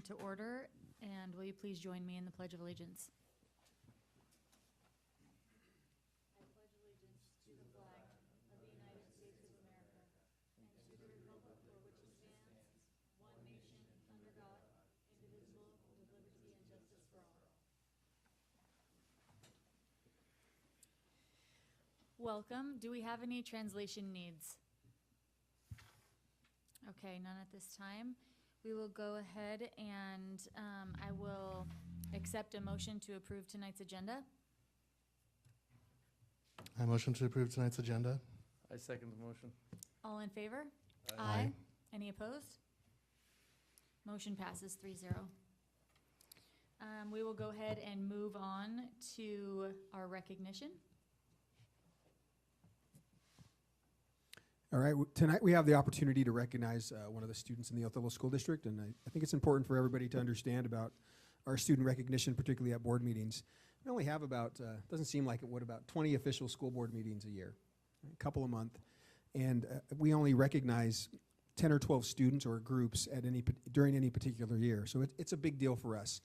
to order, and will you please join me in the Pledge of Allegiance? I pledge allegiance to the flag of the United States of America and to the republic for which it stands, one nation, under God, indivisible, with liberty and justice for all. Welcome. Do we have any translation needs? Okay, none at this time. We will go ahead and I will accept a motion to approve tonight's agenda. I motion to approve tonight's agenda. I second the motion. All in favor? Aye. Any opposed? Motion passes 3-0. We will go ahead and move on to our recognition. All right, tonight we have the opportunity to recognize one of the students in the Othello School District, and I think it's important for everybody to understand about our student recognition, particularly at board meetings. We only have about, doesn't seem like it would, about 20 official school board meetings a year, a couple a month, and we only recognize 10 or 12 students or groups at during any particular year, so it's a big deal for us.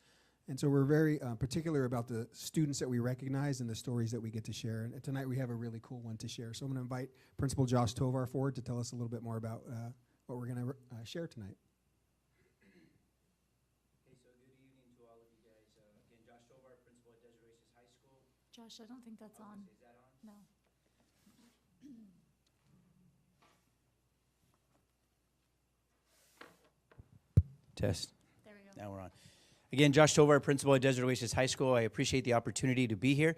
And so we're very particular about the students that we recognize and the stories that we get to share. And tonight we have a really cool one to share. So I'm going to invite Principal Josh Tovar forward to tell us a little bit more about what we're going to share tonight. Okay, so good evening to all of you guys. Again, Josh Tovar, principal at Desert Oasis High School. Josh, I don't think that's on. Is that on? No. Test. There we go. Now we're on. Again, Josh Tovar, principal at Desert Oasis High School. I appreciate the opportunity to be here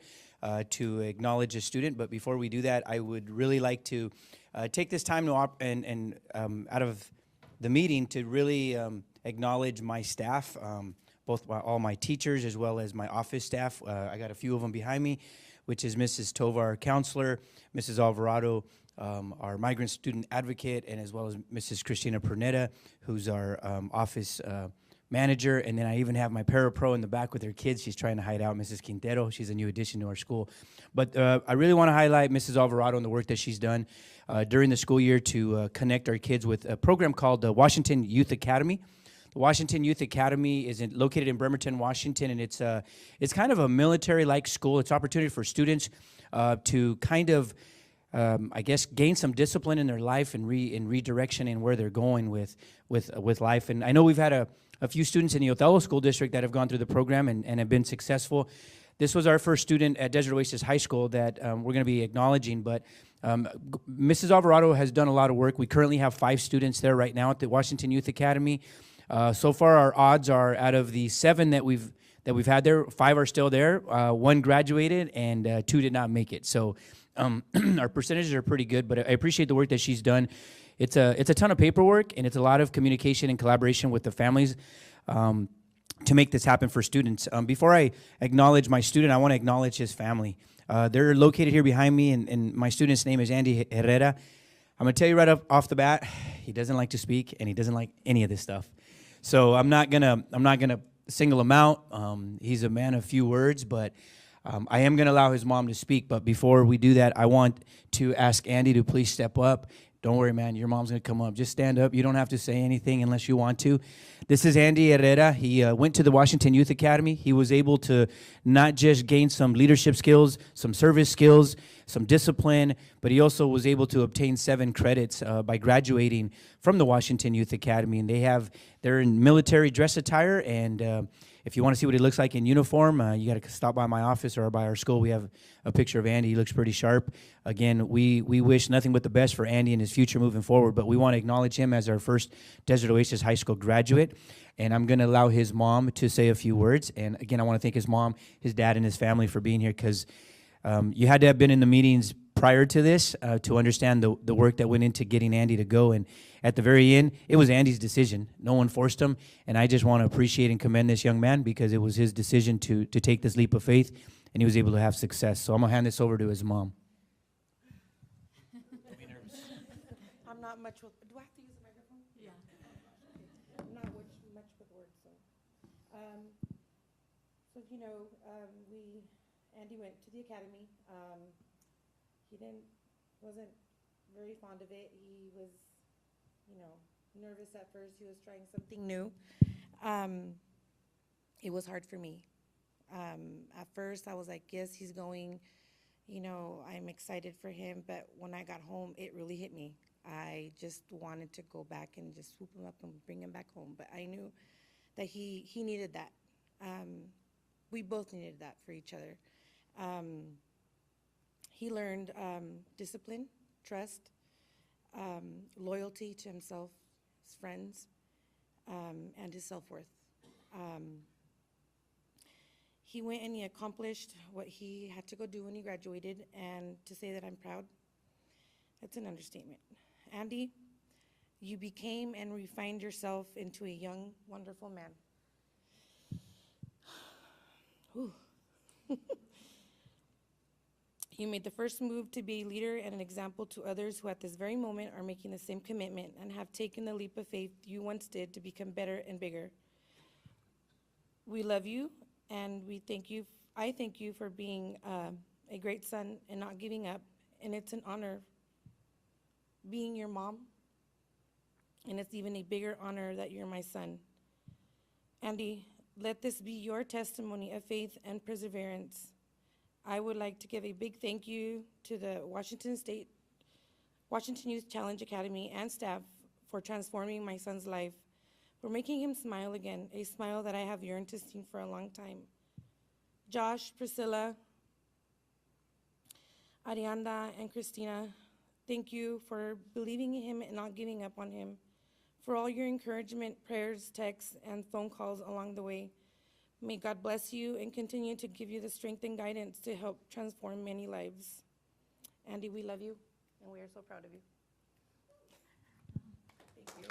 to acknowledge a student. But before we do that, I would really like to take this time to out of the meeting to really acknowledge my staff, both all my teachers as well as my office staff. I got a few of them behind me, which is Mrs. Tovar, our counselor, Mrs. Alvarado, our migrant student advocate, and as well as Mrs. Christina Pernetta, who's our office manager, and then I even have my parapro in the back with her kids. She's trying to hide out, Mrs. Quintero. She's a new addition to our school. But I really want to highlight Mrs. Alvarado and the work that she's done during the school year to connect our kids with a program called the Washington Youth Academy. The Washington Youth Academy is located in Bremerton, Washington, and it's kind of a military-like school. It's an opportunity for students to kind of I guess gain some discipline in their life and redirection in where they're going with life. And I know we've had a few students in the Othello School District that have gone through the program and have been successful. This was our first student at Desert Oasis High School that we're going to be acknowledging, but Mrs. Alvarado has done a lot of work. We currently have 5 students there right now at the Washington Youth Academy. So far, our odds are out of the 7 that we've had there, 5 are still there. 1 graduated and 2 did not make it. So our percentages are pretty good, but I appreciate the work that she's done. It's a ton of paperwork, and it's a lot of communication and collaboration with the families to make this happen for students. Before I acknowledge my student, I want to acknowledge his family. They're located here behind me, and my student's name is Andy Herrera. I'm going to tell you right off the bat, he doesn't like to speak, and he doesn't like any of this stuff. So I'm not gonna single him out. He's a man of few words, but I am going to allow his mom to speak. But before we do that, I want to ask Andy to please step up. Don't worry, man. Your mom's going to come up. Just stand up. You don't have to say anything unless you want to. This is Andy Herrera. He went to the Washington Youth Academy. He was able to not just gain some leadership skills, some service skills, some discipline, but he also was able to obtain 7 credits by graduating from the Washington Youth Academy. And they're in military dress attire, and if you want to see what he looks like in uniform, you got to stop by my office or by our school. We have a picture of Andy. He looks pretty sharp. Again, we wish nothing but the best for Andy and his future moving forward, but we want to acknowledge him as our first Desert Oasis High School graduate. And I'm going to allow his mom to say a few words. And again, I want to thank his mom, his dad, and his family for being here, because you had to have been in the meetings prior to this to understand the work that went into getting Andy to go. And at the very end, it was Andy's decision. No one forced him. And I just want to appreciate and commend this young man, because it was his decision to take this leap of faith, and he was able to have success. So I'm going to hand this over to his mom. Don't be nervous. I'm not much with, do I have to use a microphone? Yeah. I'm not much with words, so. Andy went to the academy. He wasn't very fond of it. He was, nervous at first. He was trying something new. It was hard for me. At first, I was like, yes, he's going. You know, I'm excited for him. But when I got home, it really hit me. I just wanted to go back and just swoop him up and bring him back home. But I knew that he needed that. We both needed that for each other. He learned discipline, trust, loyalty to himself, his friends, and his self-worth. He went and he accomplished what he had to go do when he graduated, and to say that I'm proud, that's an understatement. Andy, you became and refined yourself into a young, wonderful man. Whew. You made the first move to be a leader and an example to others who at this very moment are making the same commitment and have taken the leap of faith you once did to become better and bigger. We love you, and we thank you. I thank you for being a great son and not giving up, and it's an honor being your mom, and it's even a bigger honor that you're my son. Andy, let this be your testimony of faith and perseverance. I would like to give a big thank you to the Washington Youth Challenge Academy and staff for transforming my son's life, for making him smile again, a smile that I have yearned to see for a long time. Josh, Priscilla, Arianda, and Christina, thank you for believing in him and not giving up on him, for all your encouragement, prayers, texts, and phone calls along the way. May God bless you and continue to give you the strength and guidance to help transform many lives. Andy, we love you, and we are so proud of you. Thank you.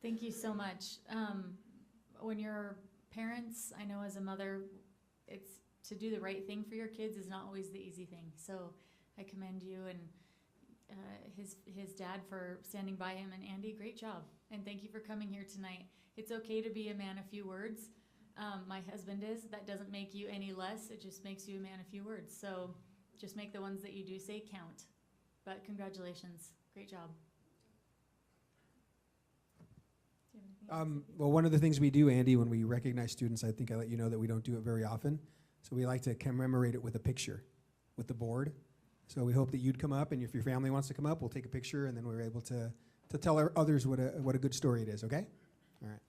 Thank you so much. When you're parents, I know as a mother, it's to do the right thing for your kids is not always the easy thing. So I commend you and his dad for standing by him. And Andy, great job. And thank you for coming here tonight. It's okay to be a man of few words. My husband is. That doesn't make you any less. It just makes you a man of few words. So just make the ones that you do say count. But congratulations. Great job. Do you have anything else to say? Well, one of the things we do, Andy, when we recognize students, I think I let you know that we don't do it very often. So we like to commemorate it with a picture with the board. So we hope that you'd come up, and if your family wants to come up, we'll take a picture, and then we're able to tell our others what a good story it is, okay? All right.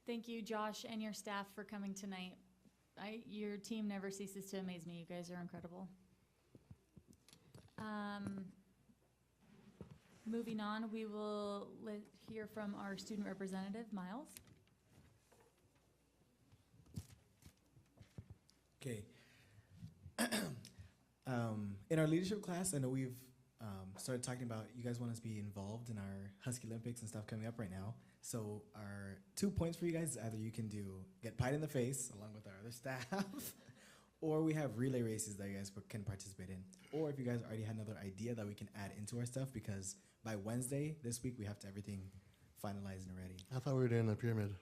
Thank you, Josh, and your staff for coming tonight. Your team never ceases to amaze me. You guys are incredible. Moving on, we will hear from our student representative, Miles. Okay. In our leadership class, I know we've started talking about you guys want us to be involved in our Husky Olympics and stuff coming up right now. So our 2 points for you guys, either you can get pied in the face along with our other staff, or we have relay races that you guys can participate in. Or if you guys already had another idea that we can add into our stuff, because by Wednesday this week we have to everything finalized and ready. I thought we were doing a pyramid.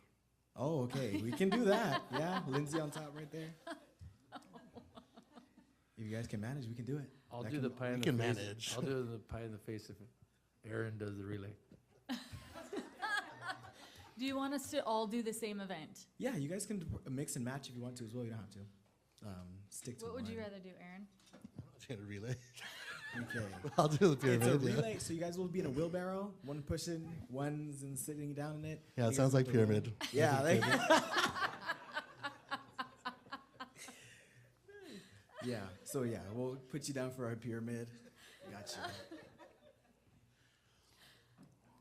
Oh, okay, we can do that. Yeah, Lindsay on top right there. If you guys can manage, we can do it. I'll That do can- the pie in we the can face. manage. I'll do the pie in the face if Aaron does the relay. Do you want us to all do the same event? Yeah, you guys can mix and match if you want to as well. You don't have to. Stick to What would you one. rather do, Aaron? She had a relay. Okay. I'll do the It's a pyramid. Yeah, relay, so you guys will be in a wheelbarrow, one pushing, one's in sitting down in it. yeah, You it guys sounds will like have to roll. pyramid. Yeah, like, yeah. So yeah, we'll put you down for our pyramid. Gotcha.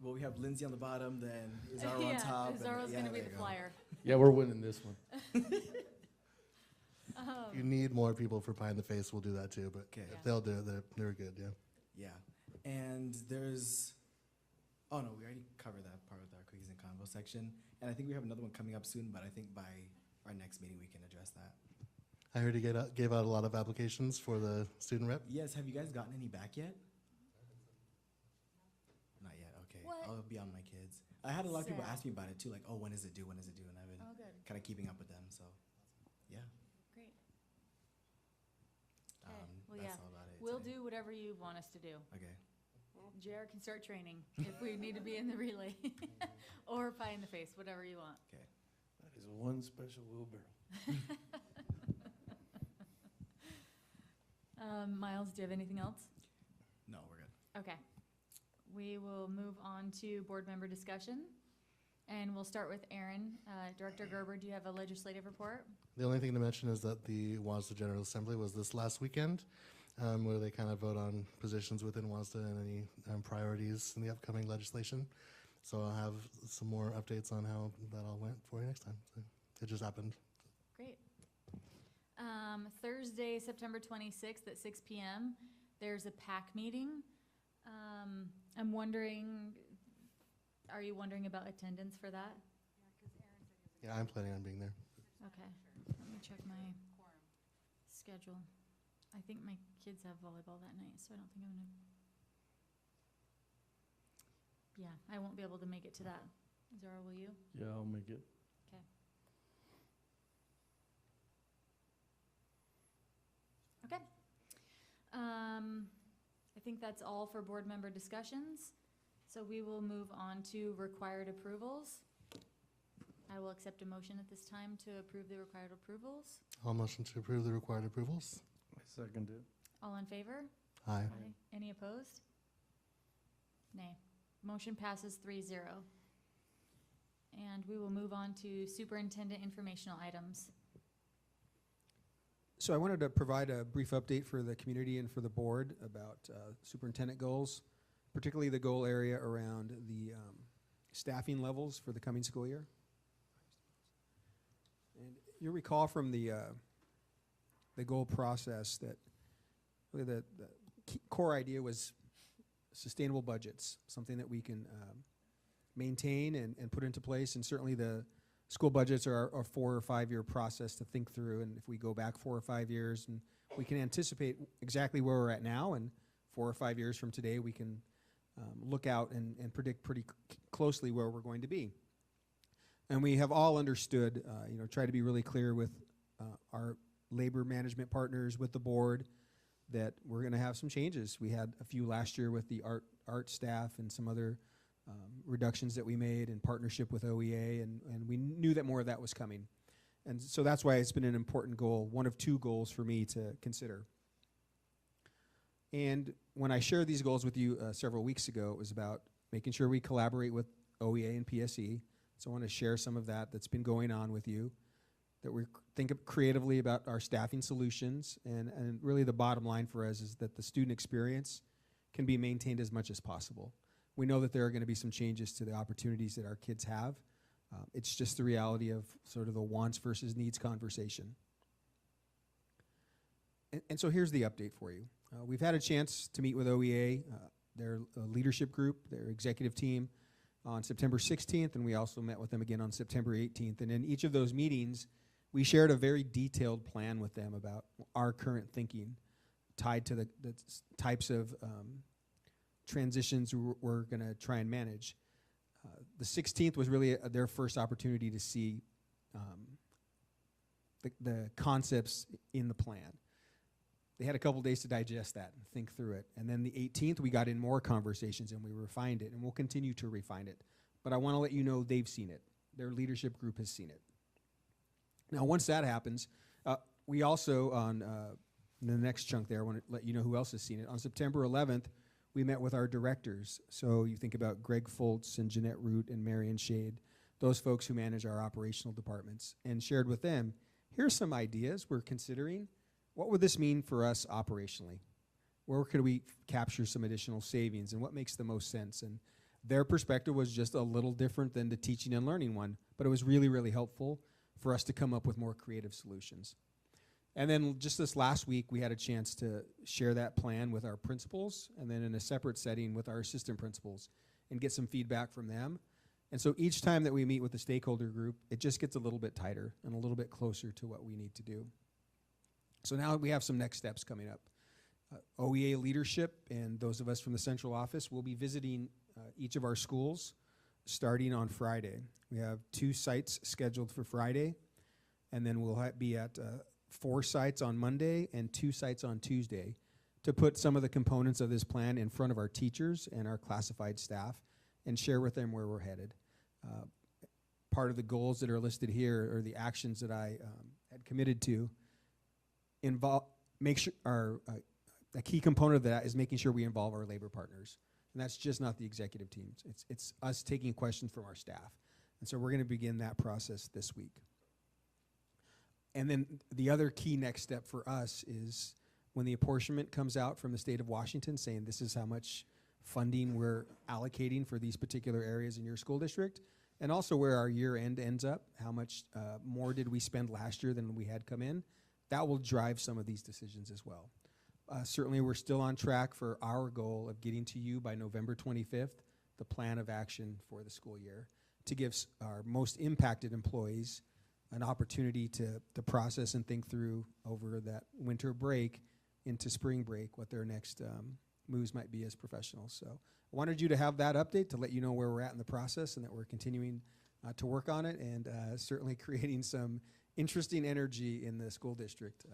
Well, we have Lindsay on the bottom, then Izaro on top. and- Zara's yeah, gonna be there the you go. flyer. Yeah, we're winning this one. If you need more people for pie in the face, we'll do that too. But Okay. if they'll do it, they're good. Yeah. Yeah, and there's, oh no, we already covered that part with our cookies and convo section, and I think we have another one coming up soon. But I think by our next meeting we can address that. I heard you gave out a lot of applications for the student rep. Yes, have you guys gotten any back yet? Not yet. Okay, What? I'll be on my kids. I had a lot of people Sad. ask me about it too, like, oh, when is it due? When is it due? And I've been Oh, good. kind of keeping up with them. So, yeah, Great. Okay. Well, that's yeah. all about it. We'll today. do whatever you want us to do. Okay. JR can start training if we need to be in the relay or pie in the face, whatever you want. Okay. That is one special wheelbarrow. Miles, do you have anything else? No, we're good. Okay. We will move on to board member discussion. And we'll start with Aaron. Director Gerber, do you have a legislative report? The only thing to mention is that the WASDA General Assembly was this last weekend, where they kind of vote on positions within WASDA and any priorities in the upcoming legislation. So I'll have some more updates on how that all went for you next time. So it just happened. Great. Thursday, September 26th at 6 p.m., there's a PAC meeting. I'm wondering, are you wondering about attendance for that? Yeah, I'm planning on being there. Okay, let me check my schedule. I think my kids have volleyball that night, so I don't think I'm gonna. Yeah, I won't be able to make it to that. Zara, will you? Yeah, I'll make it. Okay. I think that's all for board member discussions. So we will move on to required approvals. I will accept a motion at this time to approve the required approvals. I'll motion to approve the required approvals. I second it. All in favor? Aye. Any opposed? Nay. Motion passes 3-0. And we will move on to superintendent informational items. So I wanted to provide a brief update for the community and for the board about superintendent goals, particularly the goal area around the staffing levels for the coming school year. And you'll recall from the goal process that really the key core idea was sustainable budgets, something that we can maintain and put into place. And certainly the school budgets are a 4 or 5 year process to think through. And if we go back 4 or 5 years, and we can anticipate exactly where we're at now, and 4 or 5 years from today, we can look out and predict pretty closely where we're going to be. And we have all understood, try to be really clear with our labor management partners, with the board, that we're going to have some changes. We had a few last year with the art staff and some other reductions that we made in partnership with OEA, and we knew that more of that was coming. And so that's why it's been an important goal, one of 2 goals for me to consider. And when I shared these goals with you several weeks ago, it was about making sure we collaborate with OEA and PSE. So I want to share some of that that's been going on with you, that we think creatively about our staffing solutions, and really the bottom line for us is that the student experience can be maintained as much as possible. We know that there are going to be some changes to the opportunities that our kids have. It's just the reality of sort of the wants versus needs conversation. And so here's the update for you. We've had a chance to meet with OEA, their leadership group, their executive team, on September 16th, and we also met with them again on September 18th. And in each of those meetings, we shared a very detailed plan with them about our current thinking tied to the types of transitions we're going to try and manage. The 16th was really their first opportunity to see the concepts in the plan. They had a couple days to digest that and think through it. And then the 18th, we got in more conversations and we refined it, and we'll continue to refine it. But I want to let you know they've seen it. Their leadership group has seen it. Now, once that happens, we also, on And the next chunk there, I want to let you know who else has seen it. On September 11th, we met with our directors. So you think about Greg Foltz and Jeanette Root and Marion Shade, those folks who manage our operational departments, and shared with them, here's some ideas we're considering. What would this mean for us operationally? Where could we capture some additional savings, and what makes the most sense? And their perspective was just a little different than the teaching and learning one, but it was really, really helpful for us to come up with more creative solutions. And then just this last week, we had a chance to share that plan with our principals, and then in a separate setting with our assistant principals, and get some feedback from them. And so each time that we meet with the stakeholder group, it just gets a little bit tighter and a little bit closer to what we need to do. So now we have some next steps coming up. OEA leadership and those of us from the central office will be visiting each of our schools starting on Friday. We have 2 sites scheduled for Friday, and then we'll be at 4 sites on Monday and 2 sites on Tuesday to put some of the components of this plan in front of our teachers and our classified staff and share with them where we're headed. Part of the goals that are listed here, or the actions that I had committed to, make sure a key component of that is making sure we involve our labor partners. And that's just not the executive teams. It's us taking questions from our staff. And so we're going to begin that process this week. And then the other key next step for us is when the apportionment comes out from the state of Washington saying this is how much funding we're allocating for these particular areas in your school district, and also where our year end ends up, how much more did we spend last year than we had come in, that will drive some of these decisions as well. Certainly we're still on track for our goal of getting to you by November 25th, the plan of action for the school year, to give our most impacted employees an opportunity to process and think through over that winter break into spring break what their next moves might be as professionals. So I wanted you to have that update to let you know where we're at in the process and that we're continuing to work on it, and certainly creating some interesting energy in the school district.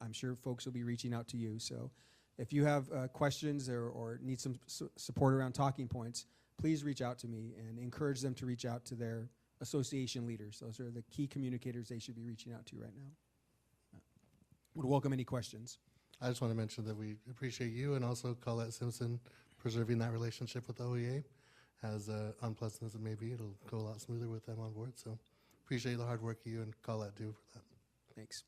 I'm sure folks will be reaching out to you. So if you have questions or need some support around talking points, please reach out to me and encourage them to reach out to their association leaders. Those are the key communicators they should be reaching out to right now. Would welcome any questions. I just want to mention that we appreciate you and also Colette Simpson preserving that relationship with OEA. As unpleasant as it may be, it'll go a lot smoother with them on board. So appreciate the hard work you and Colette do for that. Thanks.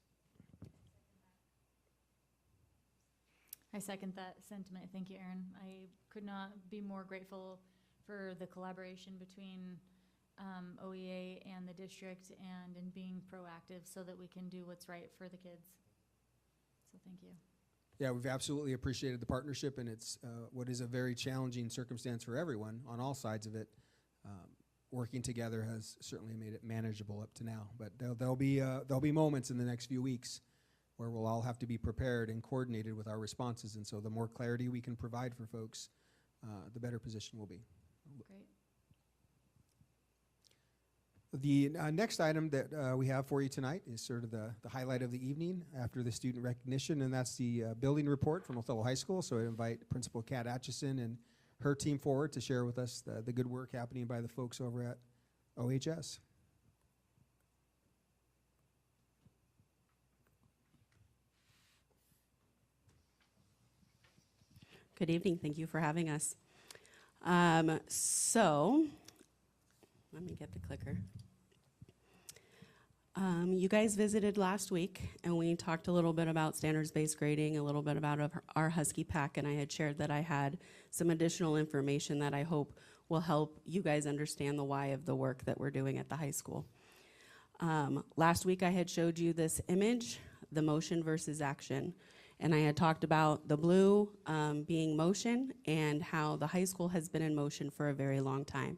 I second that sentiment. Thank you, Aaron. I could not be more grateful for the collaboration between OEA and the district, and in being proactive so that we can do what's right for the kids. So thank you. Yeah, we've absolutely appreciated the partnership, and it's what is a very challenging circumstance for everyone on all sides of it. Working together has certainly made it manageable up to now, but there'll be moments in the next few weeks where we'll all have to be prepared and coordinated with our responses, and so the more clarity we can provide for folks, the better position we'll be. Great. The next item that we have for you tonight is sort of the highlight of the evening after the student recognition, and that's the building report from Othello High School. So I invite Principal Kat Atchison and her team forward to share with us the good work happening by the folks over at OHS. Good evening. Thank you for having us. So, let me get the clicker. You guys visited last week, and we talked a little bit about standards-based grading, a little bit about our Husky Pack, and I had shared that I had some additional information that I hope will help you guys understand the why of the work that we're doing at the high school. Last week I had showed you this image, the motion versus action, and I had talked about the blue being motion and how the high school has been in motion for a very long time.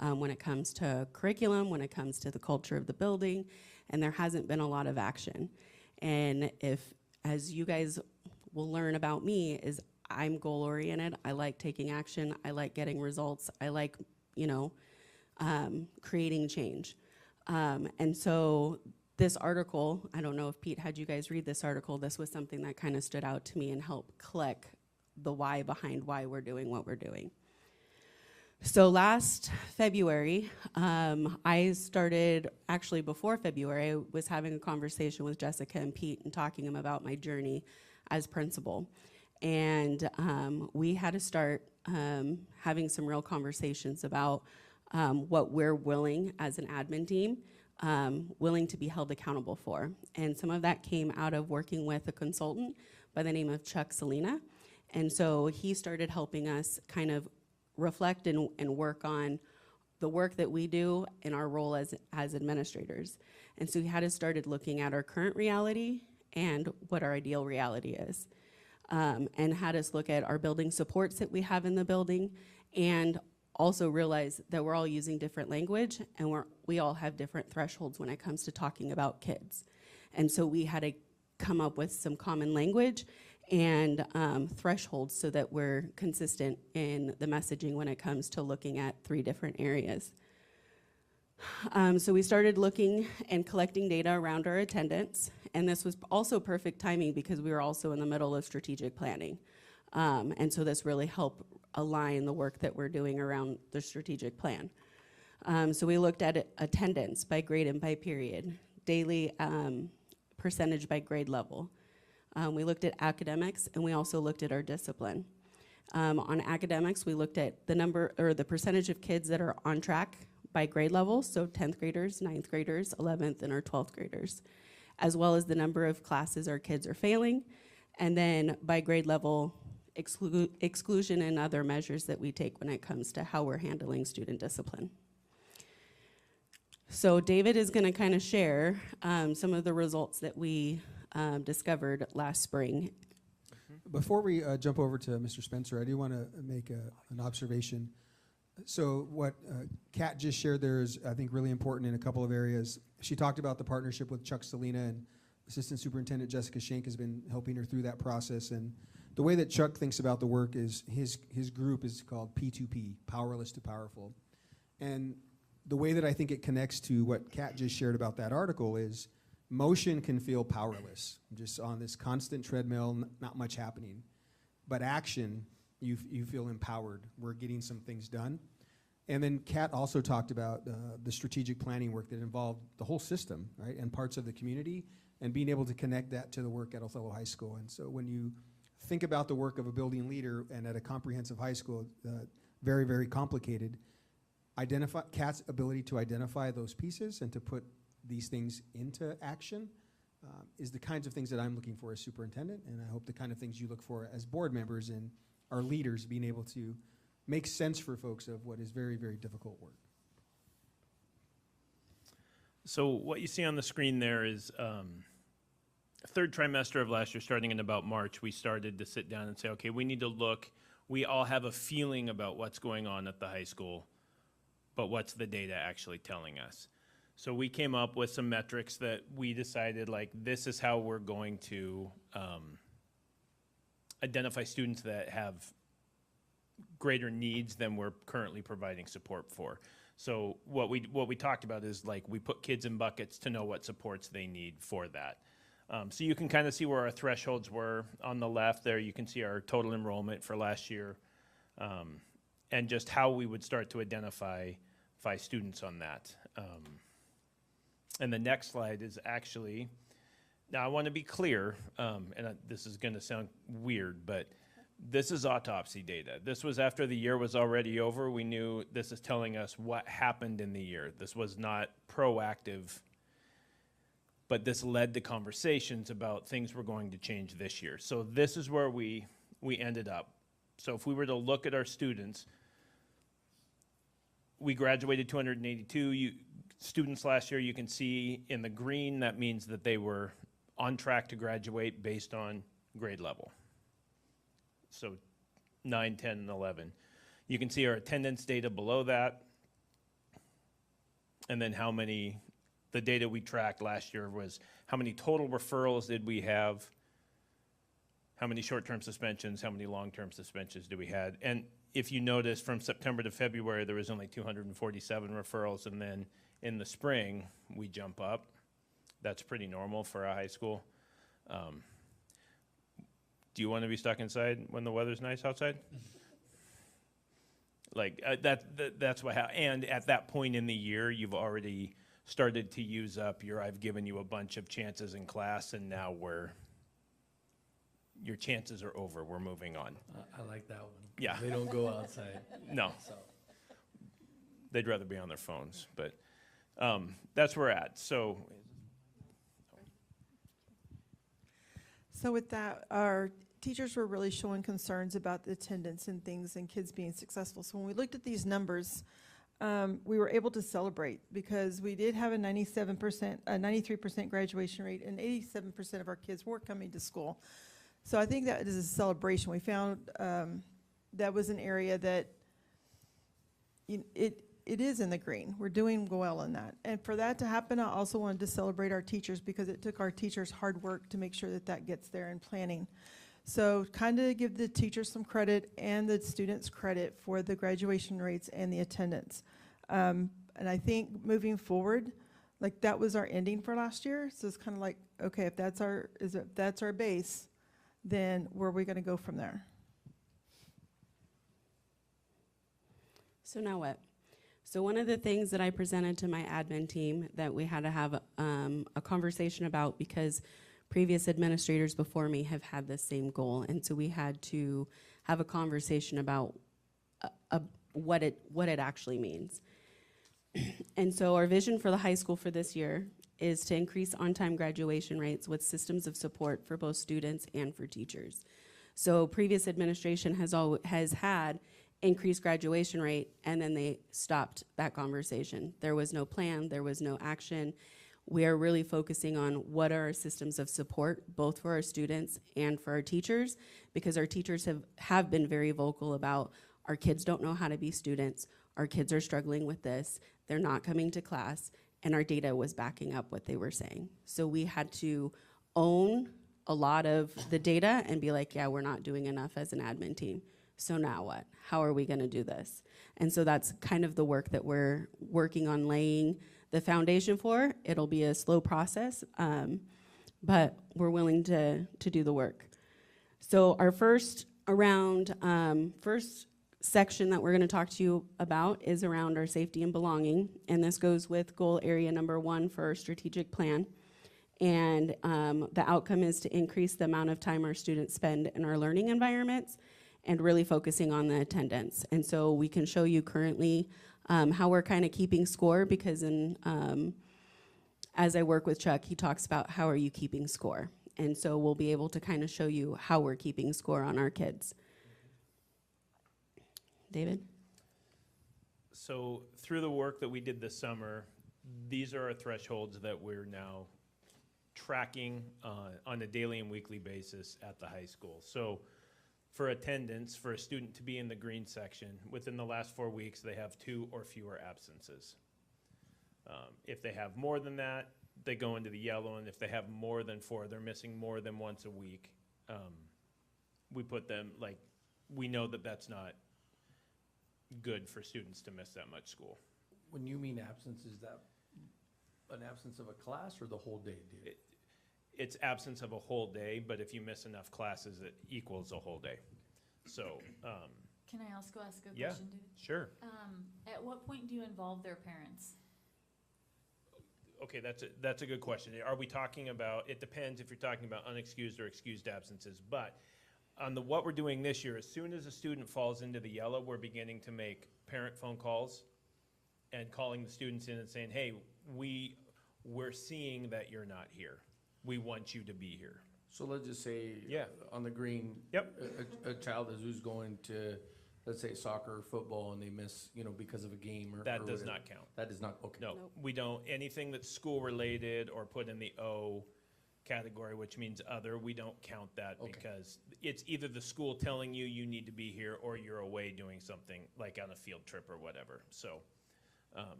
When it comes to curriculum, when it comes to the culture of the building, and there hasn't been a lot of action. And as you guys will learn about me, is I'm goal-oriented. I like taking action. I like getting results. I like, creating change. And so this article, I don't know if Pete had you guys read this article. This was something that kind of stood out to me and helped click the why behind why we're doing what we're doing. So last February, I started, actually before February, I was having a conversation with Jessica and Pete and talking to them about my journey as principal. And we had to start having some real conversations about what we're willing as an admin team, willing to be held accountable for. And some of that came out of working with a consultant by the name of Chuck Salina. And so he started helping us kind of reflect and work on the work that we do in our role as administrators. And so he had us started looking at our current reality and what our ideal reality is. And had us look at our building supports that we have in the building, and also realize that we're all using different language, and we all have different thresholds when it comes to talking about kids. And so we had to come up with some common language and thresholds so that we're consistent in the messaging when it comes to looking at 3 different areas. So we started looking and collecting data around our attendance, and this was also perfect timing because we were also in the middle of strategic planning. And so this really helped align the work that we're doing around the strategic plan. So we looked at attendance by grade and by period, daily percentage by grade level. We looked at academics, and we also looked at our discipline. On academics, we looked at the number or the percentage of kids that are on track by grade level, so 10th graders, 9th graders, 11th, and our 12th graders, as well as the number of classes our kids are failing, and then by grade level, exclusion and other measures that we take when it comes to how we're handling student discipline. So David is gonna kind of share some of the results that we discovered last spring. Before we jump over to Mr. Spencer, I do want to make an observation. So what Kat just shared there is, I think, really important in a couple of areas. She talked about the partnership with Chuck Salina, and Assistant Superintendent Jessica Schenk has been helping her through that process. And the way that Chuck thinks about the work is his group is called P2P, Powerless to Powerful. And the way that I think it connects to what Kat just shared about that article is motion can feel powerless, just on this constant treadmill, not much happening. But action, you feel empowered. We're getting some things done. And then Kat also talked about the strategic planning work that involved the whole system, right, and parts of the community, and being able to connect that to the work at Othello High School. And so when you think about the work of a building leader and at a comprehensive high school, very, very complicated, Kat's ability to identify those pieces and to put these things into action is the kinds of things that I'm looking for as superintendent, and I hope the kind of things you look for as board members and our leaders, being able to make sense for folks of what is very, very difficult work. So what you see on the screen there is third trimester of last year, starting in about March, we started to sit down and say, okay, we need to look. We all have a feeling about what's going on at the high school, but what's the data actually telling us? So we came up with some metrics that we decided, like, this is how we're going to identify students that have greater needs than we're currently providing support for. So what we talked about is, like, we put kids in buckets to know what supports they need for that. So you can kind of see where our thresholds were. On the left there, you can see our total enrollment for last year, and just how we would start to identify students on that. And the next slide is actually, now I want to be clear, and this is going to sound weird, but this is autopsy data. This was after the year was already over. We knew this is telling us what happened in the year. This was not proactive, but this led to conversations about things were going to change this year. So this is where we ended up. So if we were to look at our students, we graduated 282 students last year. You can see in the green, that means that they were on track to graduate based on grade level. So 9, 10, and 11. You can see our attendance data below that. And then how many, the data we tracked last year was how many total referrals did we have, how many short-term suspensions, how many long-term suspensions do we had. And if you notice, from September to February, there was only 247 referrals, and then in the spring, we jump up. That's pretty normal for a high school. Do you want to be stuck inside when the weather's nice outside? Like, that's what happened. And at that point in the year, you've already started to use up your, I've given you a bunch of chances in class, and now we're your chances are over. We're moving on. I like that one. Yeah. They don't go outside, No, so. they'd rather be on their phones, but that's where we're at. So So with that, our teachers were really showing concerns about the attendance and things and kids being successful. So when we looked at these numbers, we were able to celebrate because we did have a 97%, a 93% graduation rate, and 87% of our kids were coming to school. So I think that is a celebration. We found that was an area that it is in the green. We're doing well in that. And for that to happen, I also wanted to celebrate our teachers because it took our teachers hard work to make sure that that gets there in planning. So kind of give the teachers some credit and the students credit for the graduation rates and the attendance. And I think moving forward, like that was our ending for last year. So it's kind of like, okay, if that's our base, then where are we going to go from there? So now what? So one of the things that I presented to my admin team that we had to have a conversation about, because previous administrators before me have had the same goal, and so we had to have a conversation about what it actually means. And so our vision for the high school for this year is to increase on-time graduation rates with systems of support for both students and for teachers. So previous administration has had increased graduation rate, and then they stopped that conversation. There was no plan, there was no action. We are really focusing on what are our systems of support, both for our students and for our teachers, because our teachers have been very vocal about our kids don't know how to be students, our kids are struggling with this, they're not coming to class, and our data was backing up what they were saying. So we had to own a lot of the data and be like, yeah, we're not doing enough as an admin team. So now what? How are we gonna do this? And so that's kind of the work that we're working on laying the foundation for. It'll be a slow process, but we're willing to do the work. So our first section that we're gonna talk to you about is around our safety and belonging. And this goes with goal area number 1 for our strategic plan. And the outcome is to increase the amount of time our students spend in our learning environments and really focusing on the attendance. And so we can show you currently how we're kind of keeping score, because as I work with Chuck, he talks about how are you keeping score. And so we'll be able to kind of show you how we're keeping score on our kids. David? So through the work that we did this summer, these are our thresholds that we're now tracking on a daily and weekly basis at the high school. So for attendance, for a student to be in the green section, within the last 4 weeks, they have 2 or fewer absences. If they have more than that, they go into the yellow, and if they have more than 4, they're missing more than once a week. We put them, like, we know that that's not good for students to miss that much school. When you mean absence, is that an absence of a class or the whole day, dude? It's absence of a whole day, but if you miss enough classes, it equals a whole day. So, Can I also ask a yeah, question, David? sure. At what point do you involve their parents? Okay, that's a good question. Are we talking about, it depends if you're talking about unexcused or excused absences, but on what we're doing this year, as soon as a student falls into the yellow, we're beginning to make parent phone calls and calling the students in and saying, hey, we're seeing that you're not here. We want you to be here. So let's just say, Yeah. on the green, Yep. a child who's going to, let's say, soccer or football, and they miss, because of a game or That does whatever. not count. That does not, okay. No, Nope. we don't, anything that's school-related or put in the O category, which means other, we don't count that Okay. because it's either the school telling you you need to be here or you're away doing something, like on a field trip or whatever. So,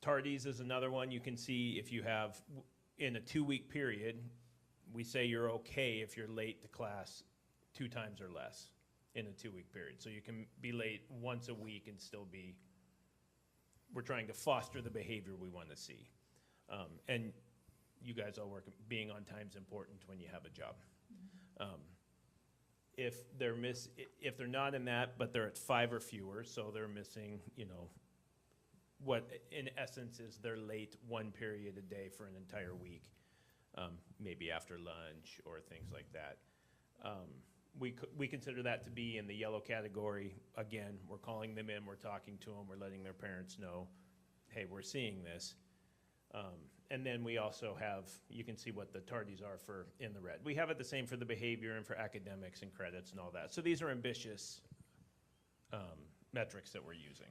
tardies is another one. You can see if you have, in a 2-week period, we say you're okay if you're late to class 2 times or less in a 2-week period. So you can be late once a week and still be, we're trying to foster the behavior we want to see. And you guys all work, being on time is important when you have a job. If they're not in that, but they're at 5 or fewer, so they're missing, what in essence is they're late 1 period a day for an entire week. maybe after lunch or things like that. We consider that to be in the yellow category. Again, we're calling them in, we're talking to them, we're letting their parents know, hey, we're seeing this. And then we also have, you can see what the tardies are for in the red. We have it the same for the behavior and for academics and credits and all that. So these are ambitious metrics that we're using.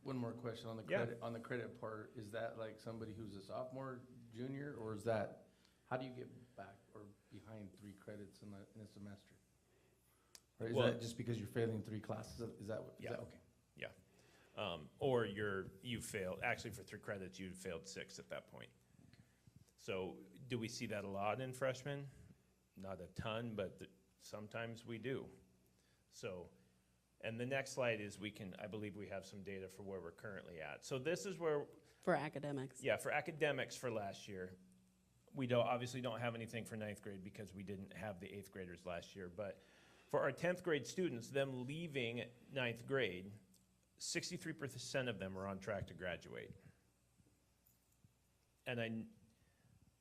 One more question on the Yeah. credit, on the credit part, is that like somebody who's a sophomore, junior, or is that, how do you get back or behind 3 credits in a semester? Or is Well- that just because you're failing 3 classes? Is that, is Yeah. that, okay? Or you failed, actually for 3 credits, you failed 6 at that point. So do we see that a lot in freshmen? Not a ton, but sometimes we do. So, and the next slide is I believe we have some data for where we're currently at. So this is where, For academics. yeah, for academics for last year, we obviously don't have anything for 9th grade because we didn't have the 8th graders last year. But for our 10th grade students, them leaving 9th grade, 63% of them are on track to graduate. And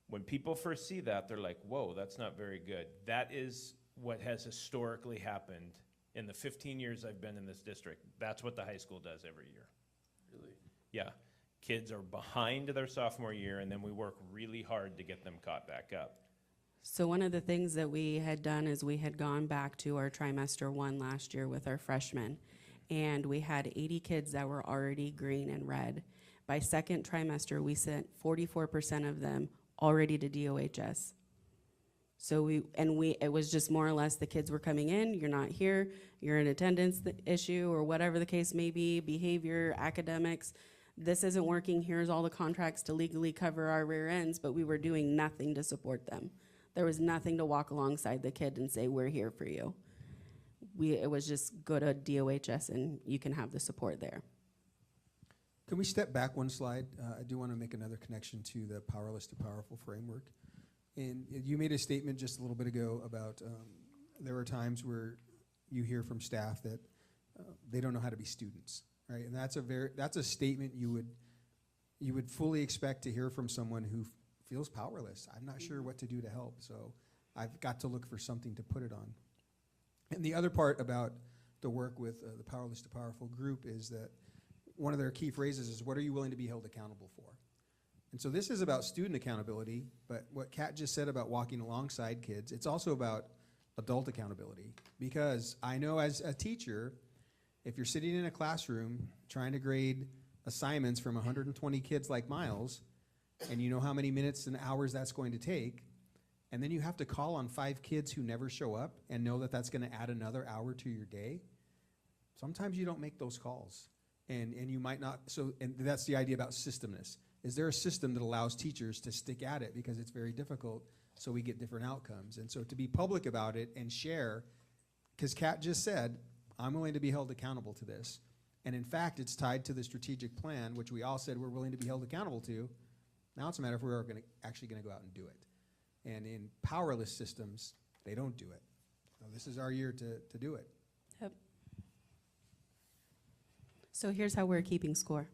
when people first see that, they're like, whoa, that's not very good. That is what has historically happened in the 15 years I've been in this district. That's what the high school does every year. Really? Yeah. Kids are behind their sophomore year, and then we work really hard to get them caught back up. So one of the things that we had done is we had gone back to our trimester 1 last year with our freshmen, and we had 80 kids that were already green and red. By second trimester, we sent 44% of them already to DOHS. So it was just more or less the kids were coming in, you're not here, you're an attendance issue or whatever the case may be, behavior, academics. This isn't working, here's all the contracts to legally cover our rear ends, but we were doing nothing to support them. There was nothing to walk alongside the kid and say, we're here for you. It was just go to DOHS and you can have the support there. Can we step back one slide? I do want to make another connection to the Powerless to Powerful framework. And you made a statement just a little bit ago about there are times where you hear from staff that they don't know how to be students, right? And that's a statement you would fully expect to hear from someone who feels powerless. I'm not sure what to do to help, so I've got to look for something to put it on. And the other part about the work with the Powerless to Powerful group is that one of their key phrases is, what are you willing to be held accountable for? And so this is about student accountability, but what Kat just said about walking alongside kids, it's also about adult accountability. Because I know as a teacher, if you're sitting in a classroom trying to grade assignments from 120 kids like Miles, and you know how many minutes and hours that's going to take, and then you have to call on 5 kids who never show up and know that that's going to add another hour to your day, sometimes you don't make those calls. And you might not, and that's the idea about systemness. Is there a system that allows teachers to stick at it because it's very difficult, so we get different outcomes? And so to be public about it and share, because Kat just said, I'm willing to be held accountable to this. And in fact, it's tied to the strategic plan, which we all said we're willing to be held accountable to. Now it's a matter of we're actually going to go out and do it. And in powerless systems, they don't do it. So this is our year to do it. Yep. So here's how we're keeping score.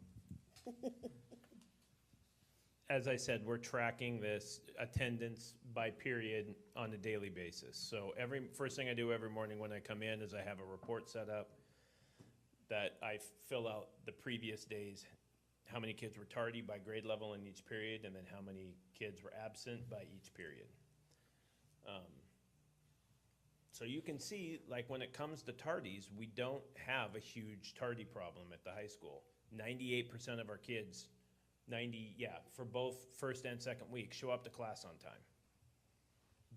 As I said, we're tracking this attendance by period on a daily basis. So first thing I do every morning when I come in is I have a report set up that I fill out the previous days, how many kids were tardy by grade level in each period, and then how many kids were absent by each period. So you can see, like when it comes to tardies, we don't have a huge tardy problem at the high school. 98% of our kids, for both first and second week, show up to class on time.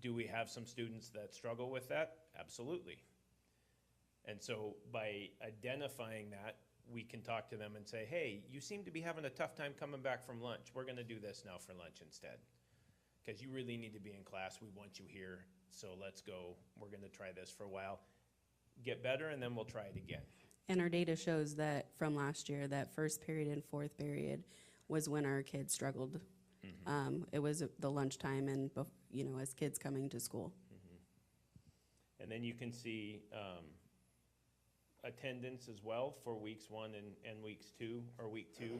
Do we have some students that struggle with that? Absolutely. And so by identifying that, we can talk to them and say, hey, you seem to be having a tough time coming back from lunch. We're gonna do this now for lunch instead. Because you really need to be in class. We want you here. So let's go. We're gonna try this for a while. Get better, and then we'll try it again. And our data shows that from last year, that first period and fourth period was when our kids struggled. Mm-hmm. It was the lunchtime and, as kids coming to school. Mm-hmm. And then you can see attendance as well for weeks 1 and weeks 2, or week 2.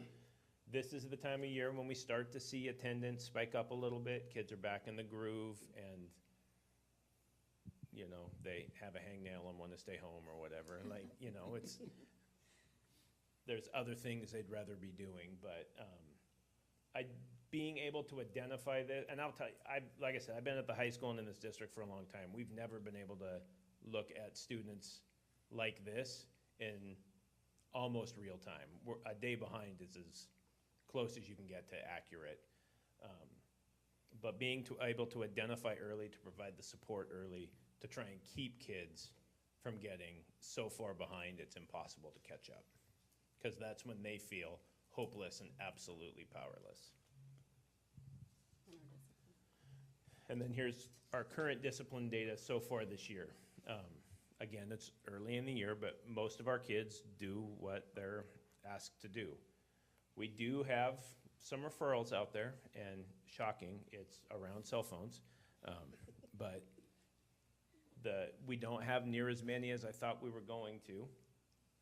this is the time of year when we start to see attendance spike up a little bit. Kids are back in the groove, and you know, they have a hangnail and want to stay home or whatever. Like, you know, there's other things they'd rather be doing, but being able to identify this, and I'll tell you, like I said, I've been at the high school and in this district for a long time. We've never been able to look at students like this in almost real time. A day behind is as close as you can get to accurate. But being able to identify early, to provide the support early, to try and keep kids from getting so far behind it's impossible to catch up. Because that's when they feel hopeless and absolutely powerless. And then here's our current discipline data so far this year. Again, it's early in the year, but most of our kids do what they're asked to do. We do have some referrals out there, and shocking, it's around cell phones. But we don't have near as many as I thought we were going to.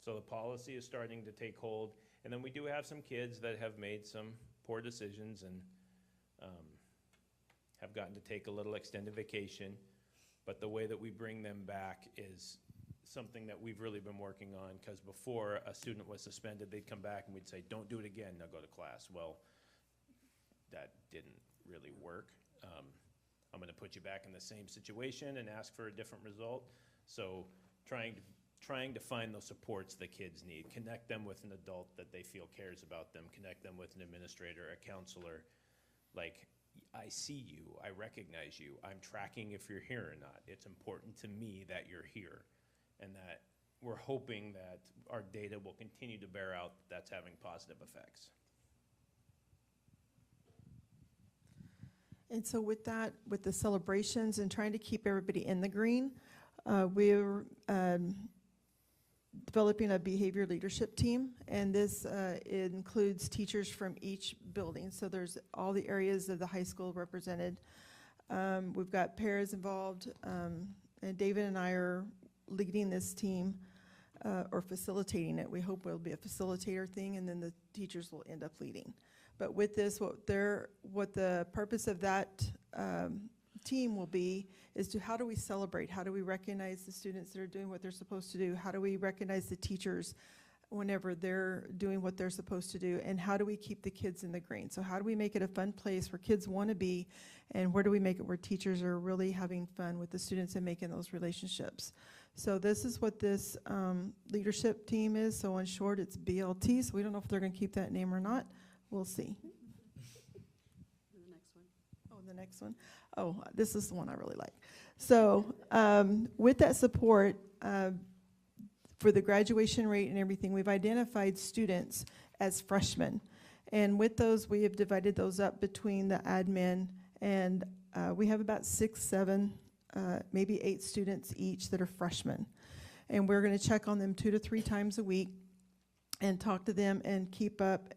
So the policy is starting to take hold. And then we do have some kids that have made some poor decisions and have gotten to take a little extended vacation. But the way that we bring them back is something that we've really been working on, because before a student was suspended, they'd come back and we'd say, don't do it again, now go to class. Well, that didn't really work. I'm gonna put you back in the same situation and ask for a different result. So trying to find those supports the kids need, connect them with an adult that they feel cares about them, connect them with an administrator, a counselor. Like, I see you, I recognize you, I'm tracking if you're here or not. It's important to me that you're here, and that we're hoping that our data will continue to bear out that that's having positive effects. And so with that, with the celebrations and trying to keep everybody in the green, we're developing a behavior leadership team, and this includes teachers from each building. So there's all the areas of the high school represented. We've got pairs involved, and David and I are leading this team or facilitating it. We hope it'll be a facilitator thing, and then the teachers will end up leading. But with this, what the purpose of that team will be is to how do we celebrate? How do we recognize the students that are doing what they're supposed to do? How do we recognize the teachers whenever they're doing what they're supposed to do? And how do we keep the kids in the green? So how do we make it a fun place where kids want to be, and where do we make it where teachers are really having fun with the students and making those relationships? So this is what this leadership team is. So in short, it's BLT. So we don't know if they're going to keep that name or not. We'll see. The next one. Oh, the next one. Oh, this is the one I really like. So with that support, for the graduation rate and everything, we've identified students as freshmen. And with those, we have divided those up between the admin, and we have about 6, 7, maybe 8 students each that are freshmen. And we're going to check on them 2 to 3 times a week and talk to them and keep up